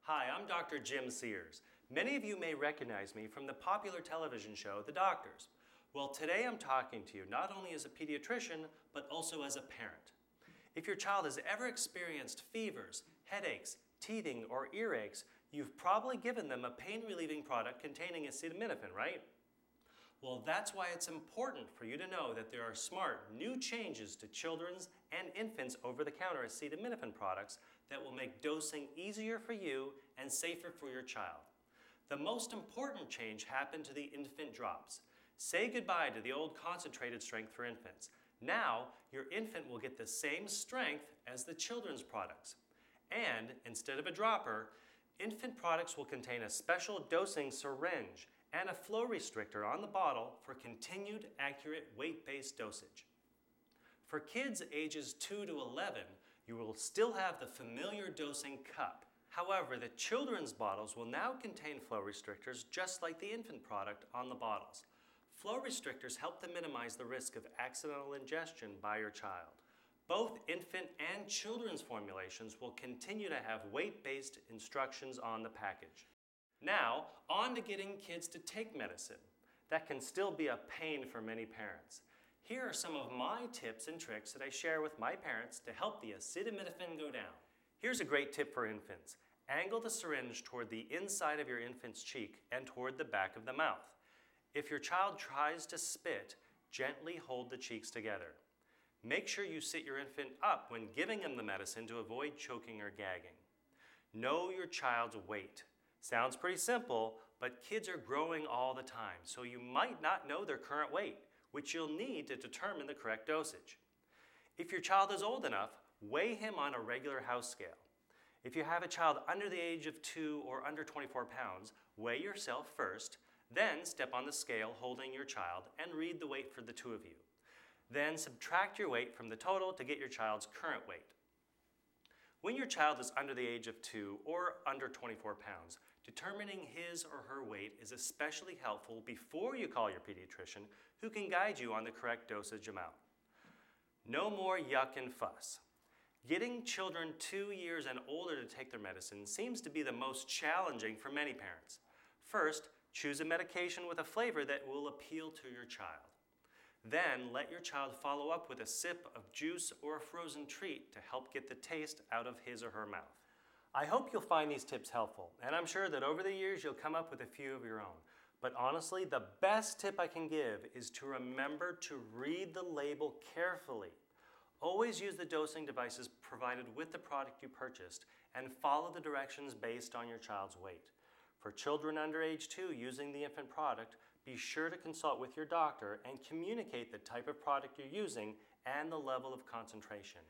Hi, I'm Dr. Jim Sears. Many of you may recognize me from the popular television show, The Doctors. Well, today I'm talking to you not only as a pediatrician, but also as a parent. If your child has ever experienced fevers, headaches, teething, or earaches, you've probably given them a pain-relieving product containing acetaminophen, right? Well, that's why it's important for you to know that there are smart, new changes to children's and infants' over-the-counter acetaminophen products that will make dosing easier for you and safer for your child. The most important change happened to the infant drops. Say goodbye to the old concentrated strength for infants. Now, your infant will get the same strength as the children's products. And instead of a dropper, infant products will contain a special dosing syringe and a flow restrictor on the bottle for continued accurate weight-based dosage. For kids ages 2 to 11, you will still have the familiar dosing cup. However, the children's bottles will now contain flow restrictors just like the infant product on the bottles. Flow restrictors help to minimize the risk of accidental ingestion by your child. Both infant and children's formulations will continue to have weight-based instructions on the package. Now, on to getting kids to take medicine. That can still be a pain for many parents. Here are some of my tips and tricks that I share with my parents to help the acetaminophen go down. Here's a great tip for infants. Angle the syringe toward the inside of your infant's cheek and toward the back of the mouth. If your child tries to spit, gently hold the cheeks together. Make sure you sit your infant up when giving them the medicine to avoid choking or gagging. Know your child's weight. Sounds pretty simple, but kids are growing all the time, so you might not know their current weight, which you'll need to determine the correct dosage. If your child is old enough, weigh him on a regular house scale. If you have a child under the age of 2 or under 24 pounds, weigh yourself first, then step on the scale holding your child and read the weight for the two of you. Then subtract your weight from the total to get your child's current weight. When your child is under the age of 2 or under 24 pounds, determining his or her weight is especially helpful before you call your pediatrician, who can guide you on the correct dosage amount. No more yuck and fuss. Getting children 2 years and older to take their medicine seems to be the most challenging for many parents. First, choose a medication with a flavor that will appeal to your child. Then let your child follow up with a sip of juice or a frozen treat to help get the taste out of his or her mouth. I hope you'll find these tips helpful, and I'm sure that over the years you'll come up with a few of your own. But honestly, the best tip I can give is to remember to read the label carefully. Always use the dosing devices provided with the product you purchased and follow the directions based on your child's weight. For children under age 2 using the infant product, be sure to consult with your doctor and communicate the type of product you're using and the level of concentration.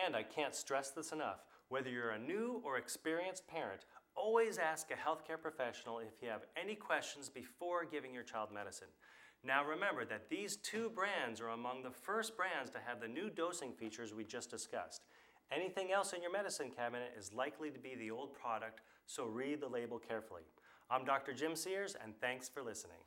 And I can't stress this enough, whether you're a new or experienced parent, always ask a healthcare professional if you have any questions before giving your child medicine. Now remember that these two brands are among the first brands to have the new dosing features we just discussed. Anything else in your medicine cabinet is likely to be the old product, so read the label carefully. I'm Dr. Jim Sears, and thanks for listening.